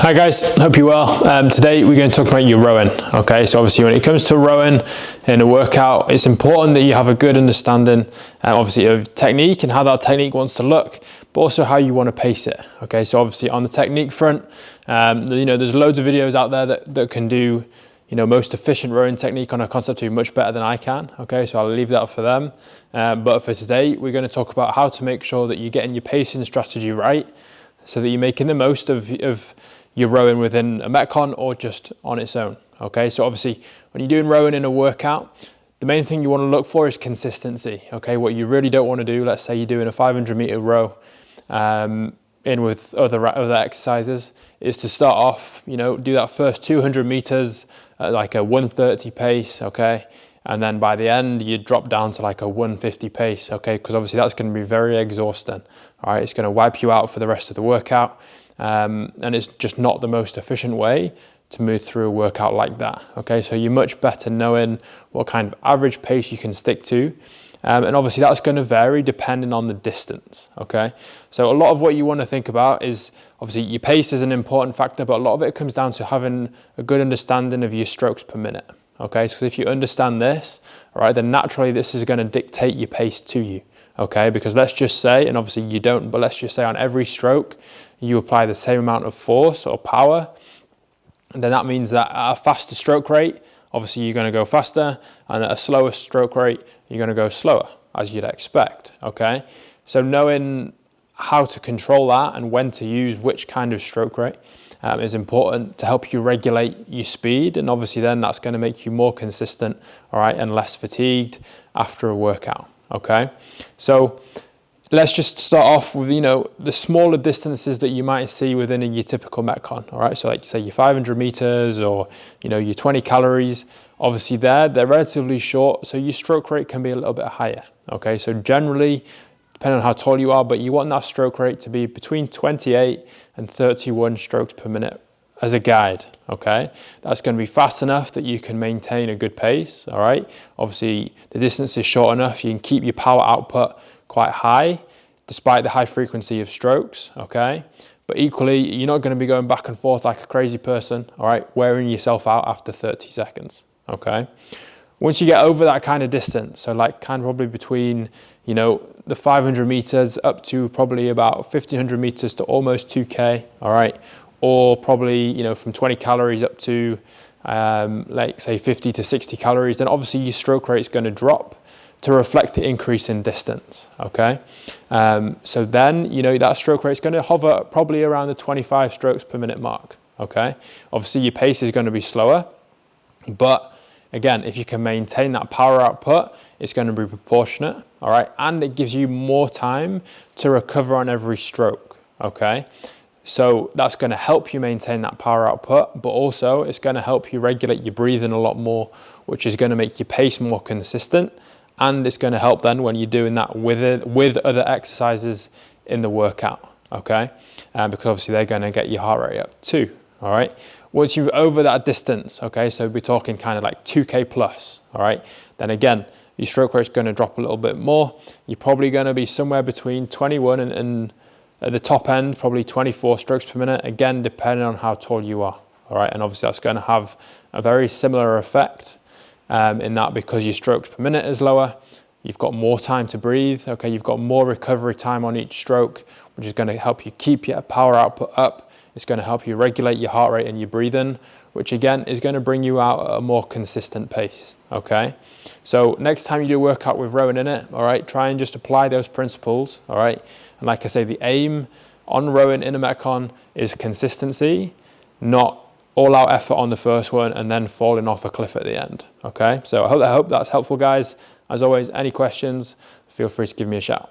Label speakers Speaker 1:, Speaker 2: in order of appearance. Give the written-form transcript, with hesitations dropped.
Speaker 1: Hi guys, hope you're well. Today we're going to talk about your rowing. Okay, so obviously when it comes to rowing in a workout, it's important that you have a good understanding obviously of technique and how that technique wants to look, but also how you want to pace it. Okay, so obviously on the technique front, there's loads of videos out there that can do most efficient rowing technique on a concept two much better than I can. Okay, so I'll leave that for them. But for today, we're going to talk about how to make sure that you're getting your pacing strategy right, so that you're making the most of your rowing within a Metcon or just on its own. Okay, so obviously when you're doing rowing in a workout, the main thing you want to look for is consistency. Okay, what you really don't want to do, let's say you're doing a 500 meter row in with other exercises, is to start off, do that first 200 meters at like a 130 pace, okay, and then by the end you drop down to like a 150 pace, okay, because obviously that's going to be very exhausting. All right, it's going to wipe you out for the rest of the workout. And it's just not the most efficient way to move through a workout like that. Okay, so you're much better knowing what kind of average pace you can stick to. And obviously that's going to vary depending on the distance. Okay, so a lot of what you want to think about is obviously your pace is an important factor, but a lot of it comes down to having a good understanding of your strokes per minute. Okay, so if you understand this, all right, then naturally this is going to dictate your pace to you. Okay, because let's just say, and obviously you don't, but let's just say on every stroke you apply the same amount of force or power, and then that means that at a faster stroke rate, obviously you're going to go faster, and at a slower stroke rate, you're going to go slower, as you'd expect. Okay, so knowing how to control that and when to use which kind of stroke rate is important to help you regulate your speed, and obviously then that's going to make you more consistent, all right, and less fatigued after a workout. Okay, so let's just start off with the smaller distances that you might see within your typical Metcon. All right, so like say your 500 meters or your 20 calories. Obviously they're relatively short, so your stroke rate can be a little bit higher. Okay, so generally, depending on how tall you are, but you want that stroke rate to be between 28 and 31 strokes per minute as a guide. Okay, that's going to be fast enough that you can maintain a good pace. All right, obviously the distance is short enough, you can keep your power output quite high despite the high frequency of strokes. Okay, but equally you're not going to be going back and forth like a crazy person, all right, wearing yourself out after 30 seconds. Okay, once you get over that kind of distance, so like kind of probably between the 500 meters up to probably about 1500 meters to almost 2k, all right, or probably from 20 calories up to like say 50 to 60 calories, then obviously your stroke rate is going to drop to reflect the increase in distance. Okay, so then that stroke rate is going to hover probably around the 25 strokes per minute mark. Okay, obviously your pace is going to be slower, but again, if you can maintain that power output, it's going to be proportionate. All right, and it gives you more time to recover on every stroke. Okay, so that's going to help you maintain that power output, but also it's going to help you regulate your breathing a lot more, which is going to make your pace more consistent. And it's going to help then when you're doing that with other exercises in the workout, okay? Because obviously they're going to get your heart rate up too, all right? Once you're over that distance, okay, so we're talking kind of like 2K plus, all right? Then again, your stroke rate is going to drop a little bit more. You're probably going to be somewhere between 21 and at the top end, probably 24 strokes per minute, again, depending on how tall you are, all right? And obviously that's going to have a very similar effect in that, because your strokes per minute is lower, you've got more time to breathe, okay, you've got more recovery time on each stroke, which is going to help you keep your power output up. It's going to help you regulate your heart rate and your breathing, which again is going to bring you out at a more consistent pace. Okay, so next time you do a workout with rowing in it, all right, try and just apply those principles. All right, and like I say, the aim on rowing in a Metcon is consistency, not all-out effort on the first one and then falling off a cliff at the end. Okay, so I hope that's helpful, guys. As always, any questions, feel free to give me a shout.